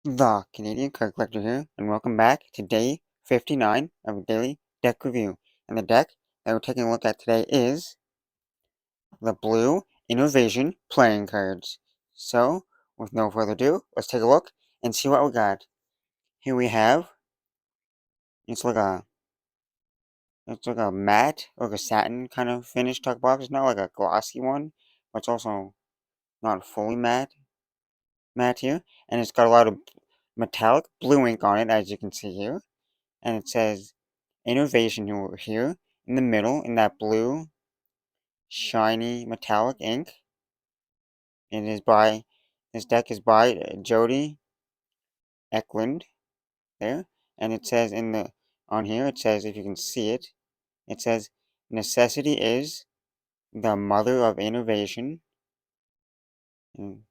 The Canadian Card Collector here, and welcome back to day 59 of Daily Deck Review. And the deck that we're taking a look at today is the Blue Innovasion Playing Cards. So, with no further ado, let's take a look and see what we got. Here we have, it's like a, it's like a matte, like a satin kind of finish tuck box. It's not like a glossy one, but it's also not fully matte here. And it's got a lot of metallic blue ink on it, as you can see here. And it says Innovation here in the middle in that blue shiny metallic ink. It is by this deck is by Jody Eklund there, and it says in the on here it says, if you can see it, it says necessity is the mother of innovation. And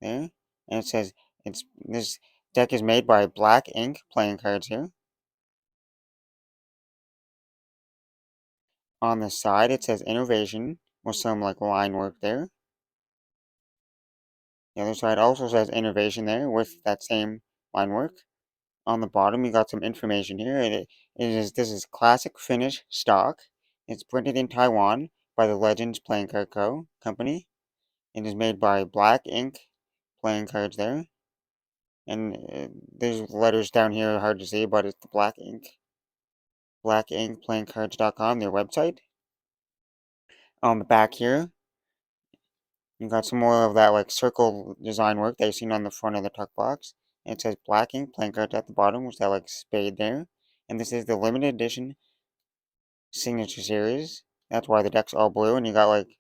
there, and it says it's this deck is made by Black Ink playing cards here. On the side it says innovation with some like line work there. The other side also says innovation there with that same line work. On the bottom, you got some information here. This is classic Finnish stock. It's printed in Taiwan by the Legends Playing Card Company. It is made by Black Ink playing cards there. And there's letters down here hard to see, but it's the Black Ink. BlackInkPlayingCards.com, their website. On the back here, you got some more of that like circle design work that you've seen on the front of the tuck box. And it says Black Ink playing cards at the bottom, with that like spade there. And this is the limited edition signature series. That's why the deck's all blue, and you got like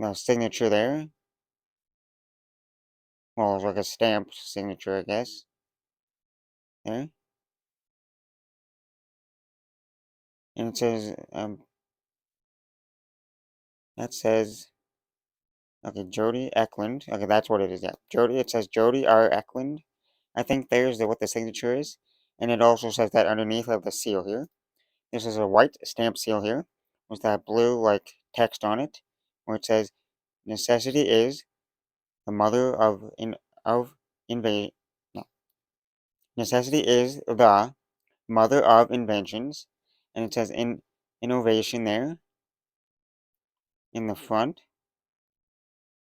a signature there. Well, it's like a stamped signature, I guess. There. And it says that says okay, Jody Eklund. Okay, that's what it is. Yeah, Jody. It says Jody R. Eklund. I think there's what the signature is, and it also says that underneath of the seal here. This is a white stamp seal here with that blue like text on it, where it says necessity is the mother of invasion. No. Necessity is the mother of inventions, and it says innovation there in the front.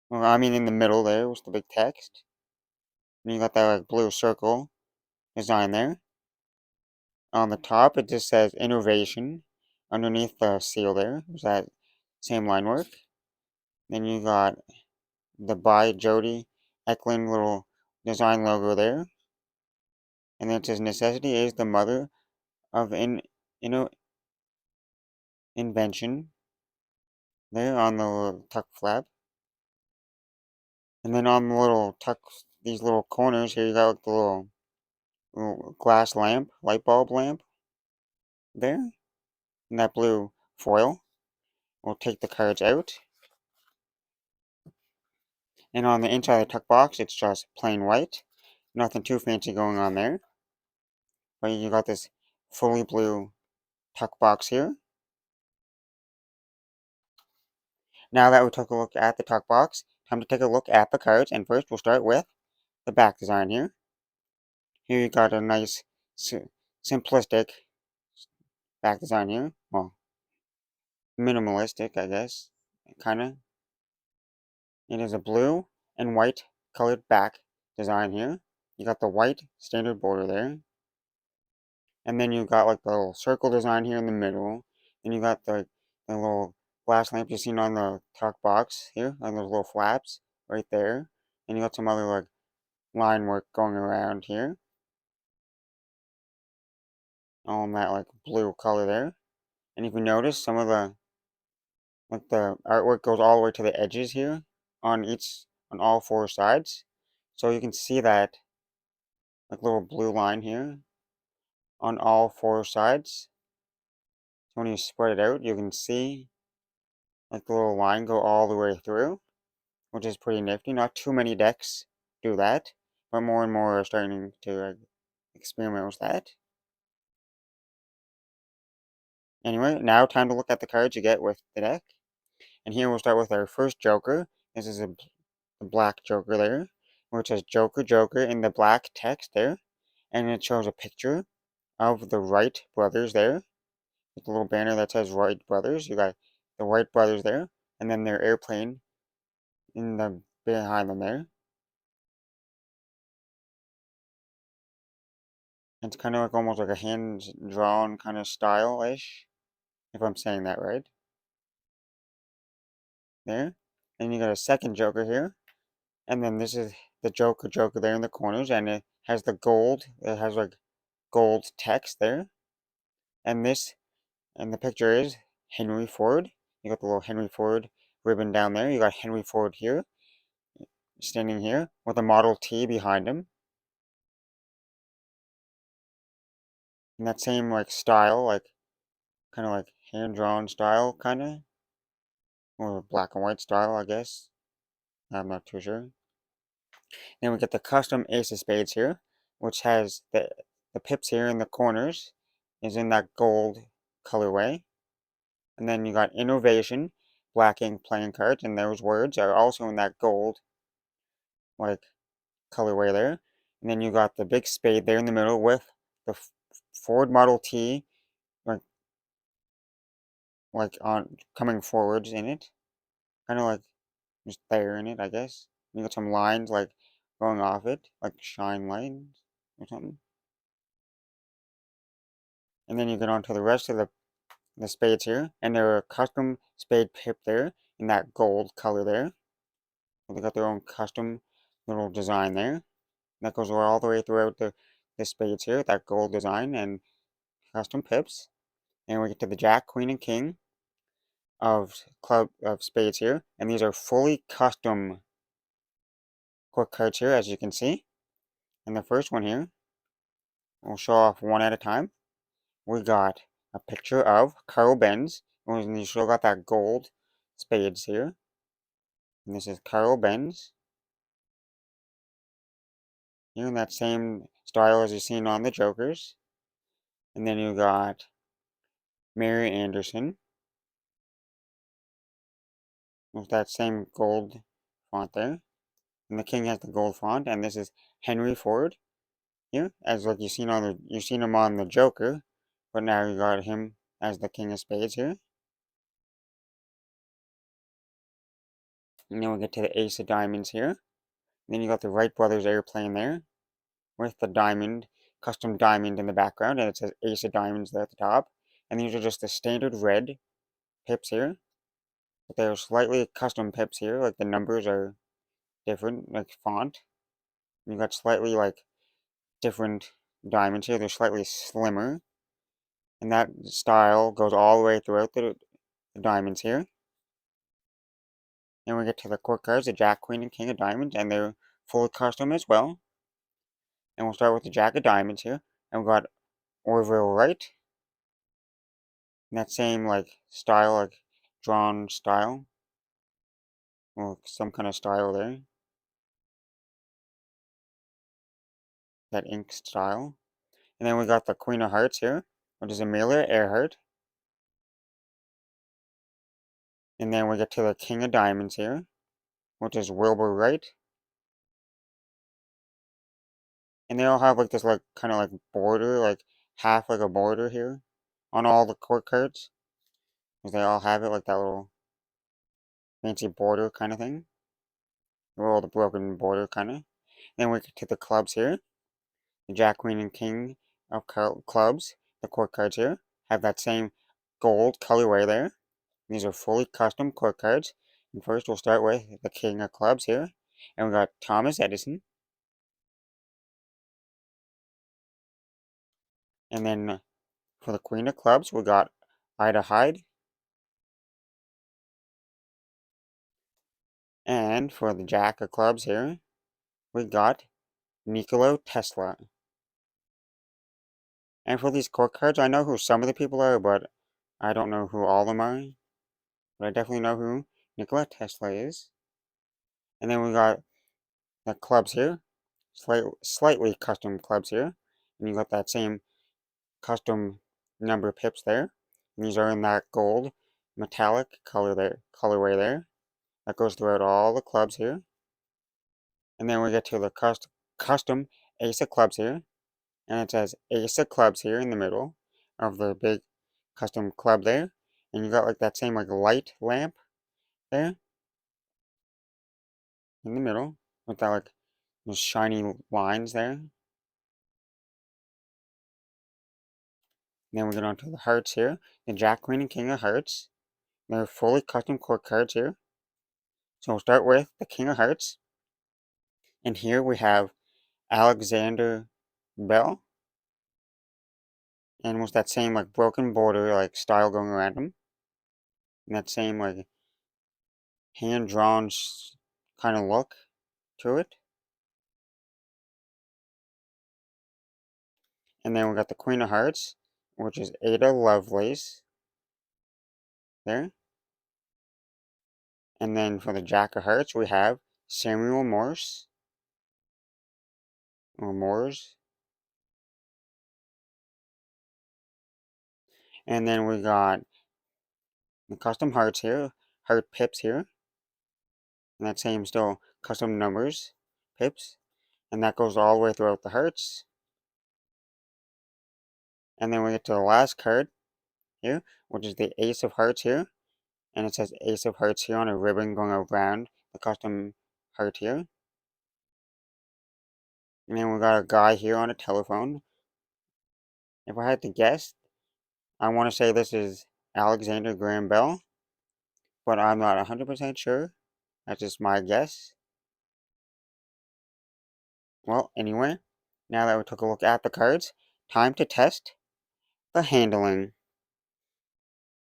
Well, I mean in the middle there was the big text. And you got that like blue circle design there. On the top it just says innovation. Underneath the seal there was that same line work. Then you got the by Jody Eklund little design logo there. And then it says necessity is the mother of inno, invention there on the little tuck flap. And then on the little tuck, these little corners here, you got like the little glass lamp, light bulb lamp there. And that blue foil. We'll take the cards out. And on the inside of the tuck box, it's just plain white. Nothing too fancy going on there. But you got this fully blue tuck box here. Now that we took a look at the tuck box, time to take a look at the cards. And first, we'll start with the back design here. Here you got a nice, simplistic back design here. Well, minimalistic, I guess, kind of. It is a blue and white colored back design here. You got the white standard border there. And then you got like the little circle design here in the middle. Then you got the little glass lamp you've seen on the tuck box here, on those little flaps right there. And you got some other like line work going around here. All in that like blue color there. And if you notice, some of the like the artwork goes all the way to the edges here on all four sides. So you can see that like little blue line here on all four sides. So when you spread it out, you can see like the little line go all the way through, which is pretty nifty. Not too many decks do that, but more and more are starting to experiment with that. Anyway, now time to look at the cards you get with the deck. And here we'll start with our first Joker. This is the black Joker there. where it says Joker, Joker in the black text there. And it shows a picture of the Wright brothers there. With a little banner that says Wright brothers. You got the Wright brothers there. And then their airplane in the behind them there. It's kind of like almost like a hand-drawn kind of style-ish, if I'm saying that right. There. And you got a second Joker here. And then this is the Joker there in the corners, and it has the gold. It has like gold text there. And the picture is Henry Ford. You got the little Henry Ford ribbon down there. You got Henry Ford here, standing here with a Model T behind him. In that same like style, like kind of like hand-drawn style, kind of, or black and white style, I guess. I'm not too sure. Then we get the custom Ace of Spades here, which has the pips here in the corners, is in that gold colorway. And then you got Innovation, black ink playing cards, and those words are also in that gold, like, colorway there. And then you got the big spade there in the middle with the Ford Model T, like, on coming forwards in it, kind of like just there in it, I guess. You got some lines like going off it, like shine lines or something. And then you get on to the rest of the spades here, and they're a custom spade pip there in that gold color there. They got their own custom little design there. That goes all the way throughout the spades here, that gold design and custom pips. And we get to the Jack, Queen, and King of spades here, and these are fully custom quick cards here, as you can see. And the first one here, we'll show off one at a time. We got a picture of Carl Benz, and you still got that gold spades here. And this is Carl Benz. Here in that same style as you've seen on the Jokers. And then you got Mary Anderson with that same gold font there. And the King has the gold font, and this is Henry Ford here, as like you've seen him on the Joker, but now you got him as the King of Spades here. And then we get to the Ace of Diamonds here. And then you got the Wright Brothers airplane there with the diamond, custom diamond in the background, and it says Ace of Diamonds there at the top. And these are just the standard red pips here, but they're slightly custom pips here, like the numbers are different, like font. And you got slightly like different diamonds here, they're slightly slimmer. And that style goes all the way throughout the diamonds here. Then we get to the court cards, the Jack, Queen, and King of Diamonds, and they're fully custom as well. And we'll start with the Jack of Diamonds here. And we got Orville Wright. In that same like style, like drawn style. Or some kind of style there. That ink style. And then we got the Queen of Hearts here, which is Amelia Earhart. And then we get to the King of Diamonds here, which is Wilbur Wright. And they all have like this like kind of like border, like half like a border here on all the court cards. Because they all have it like that little fancy border kind of thing. Or all the broken border kind of. Then we get to the clubs here. The Jack, Queen, and King of clubs, the court cards here, have that same gold colorway there. These are fully custom court cards. And first we'll start with the King of clubs here. And we got Thomas Edison. And then for the Queen of clubs, we got Ida Hyde. And for the Jack of clubs here, we got Nikola Tesla. And for these court cards, I know who some of the people are, but I don't know who all of them are. But I definitely know who Nikola Tesla is. And then we got the clubs here, slightly custom clubs here. And you got that same custom number pips there. And these are in that gold metallic colorway there. That goes throughout all the clubs here. And then we get to the custom Ace of Clubs here. And it says Ace of Clubs here in the middle of the big custom club there. And you got like that same like light lamp there in the middle with that like those shiny lines there. And then we get on to the hearts here. The Jack, Queen, and King of Hearts. They're fully custom court cards here. So we'll start with the King of Hearts. And here we have Alexander Bell. And with that same like broken border like style going around him. And that same like hand-drawn kind of look to it. And then we got the Queen of Hearts, which is Ada Lovelace there. And then for the Jack of Hearts, we have Samuel Morse, or Moores. And then we got the custom hearts here, heart pips here. And that same still custom numbers, pips. And that goes all the way throughout the hearts. And then we get to the last card here, which is the Ace of Hearts here. And it says Ace of Hearts here on a ribbon going around the custom heart here. And then we got a guy here on a telephone. If I had to guess, I want to say this is Alexander Graham Bell, but I'm not 100% sure. That's just my guess. Well, anyway, now that we took a look at the cards, time to test the handling.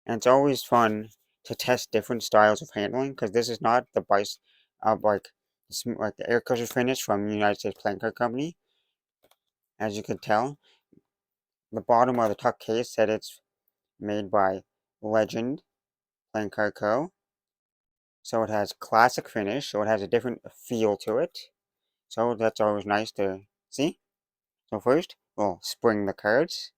And it's always fun to test different styles of handling, because this is not the like the air cushion finish from the United States Playing Card Company. As you can tell, the bottom of the tuck case said it's made by Legend Playing Card Co. So it has classic finish, so it has a different feel to it. So that's always nice to see. So first, we'll spring the cards.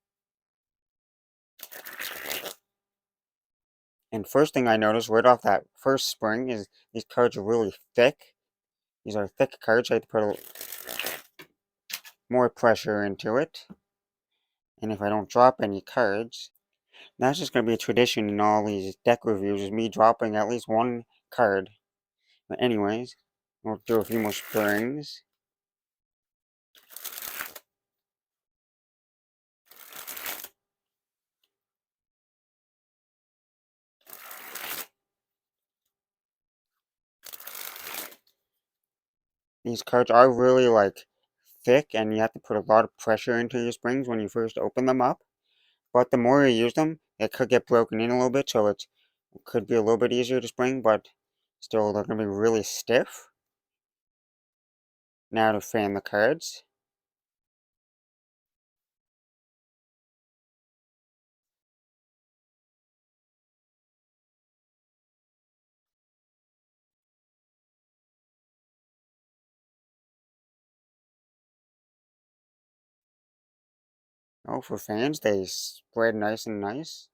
And first thing I noticed right off that first spring is these cards are really thick. These are thick cards, so I have to put more pressure into it. And if I don't drop any cards, that's just going to be a tradition in all these deck reviews, is me dropping at least one card. But anyways, we'll do a few more springs. These cards are really like thick, and you have to put a lot of pressure into your springs when you first open them up. But the more you use them, it could get broken in a little bit, so it could be a little bit easier to spring, but still they're going to be really stiff. Now to fan the cards. Oh, for fans, they spread nice and nice.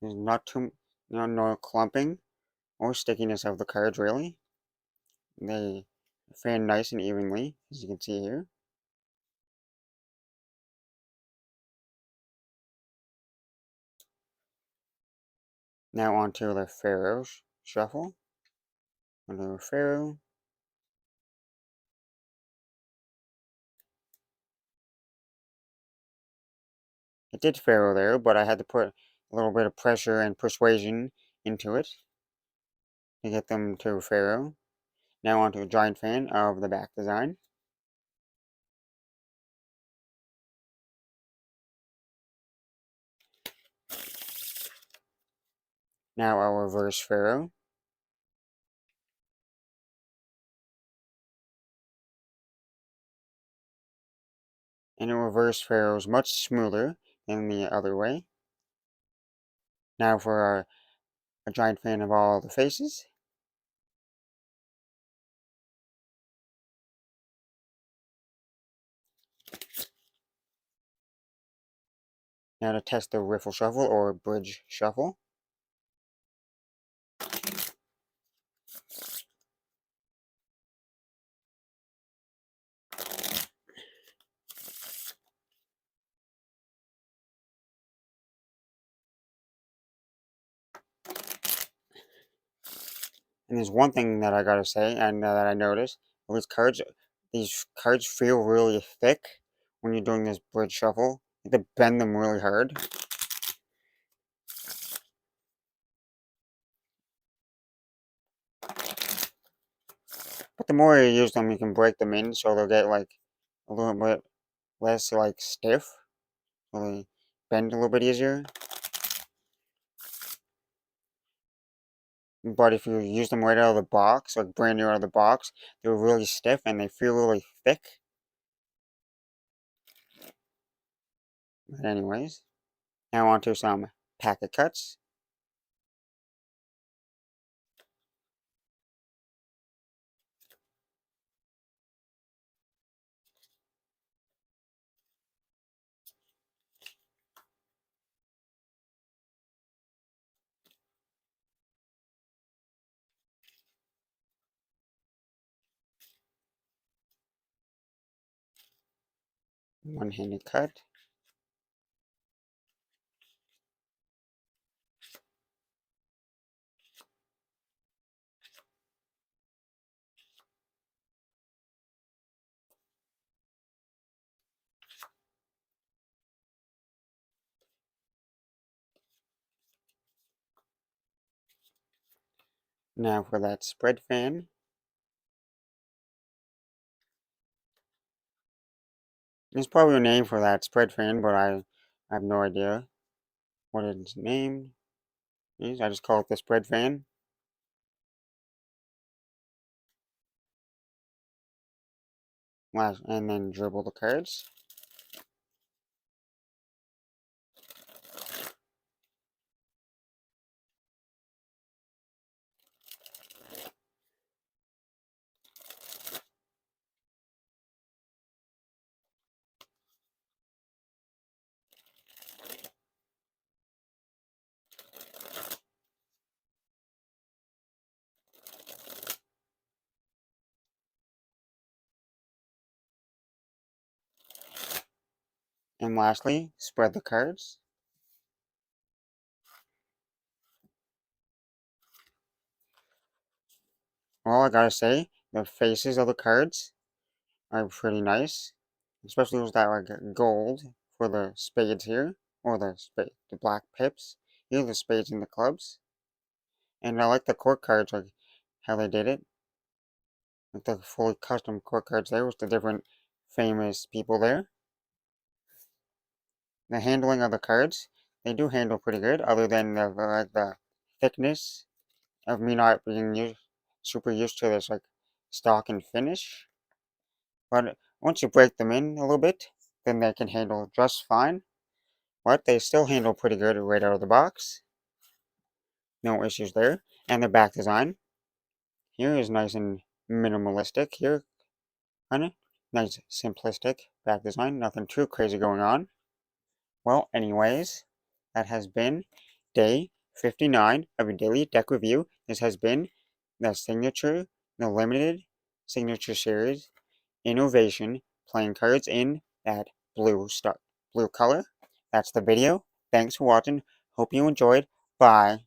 There's not too, no clumping or stickiness of the cards really. They fan nice and evenly, as you can see here. Now onto the Pharaoh shuffle. Another Pharaoh. It did Pharaoh there, but I had to put a little bit of pressure and persuasion into it to get them to Pharaoh. Now onto a giant fan of the back design. Now a reverse Pharaoh. And a reverse Pharaoh is much smoother than the other way. Now for a giant fan of all the faces. Now to test the riffle shuffle or bridge shuffle. And there's one thing that I gotta say, and that I noticed, these cards feel really thick when you're doing this bridge shuffle. You have to bend them really hard. But the more you use them, you can break them in, so they'll get like a little bit less like stiff. So they bend a little bit easier. But if you use them right out of the box, like brand new out of the box, they're really stiff and they feel really thick. But anyways, now on to some packet cuts. One-handed cut. Now for that spread fan. There's probably a name for that spread fan, but I have no idea what its name is. I just call it the spread fan. And then dribble the cards. And lastly, spread the cards. Well, I gotta say, the faces of the cards are pretty nice. Especially with that like gold for the spades here, or the black pips. Here the spades and the clubs. And I like the court cards, like how they did it. Like the fully custom court cards there with the different famous people there. The handling of the cards, they do handle pretty good, other than the thickness of me not being super used to this like stock and finish. But once you break them in a little bit, then they can handle just fine. But they still handle pretty good right out of the box. No issues there. And the back design here is nice and minimalistic here, kind of. Nice simplistic back design, nothing too crazy going on. Well, anyways, that has been day 59 of a daily deck review. This has been the limited signature series innovation, playing cards in that blue color. That's the video. Thanks for watching. Hope you enjoyed. Bye.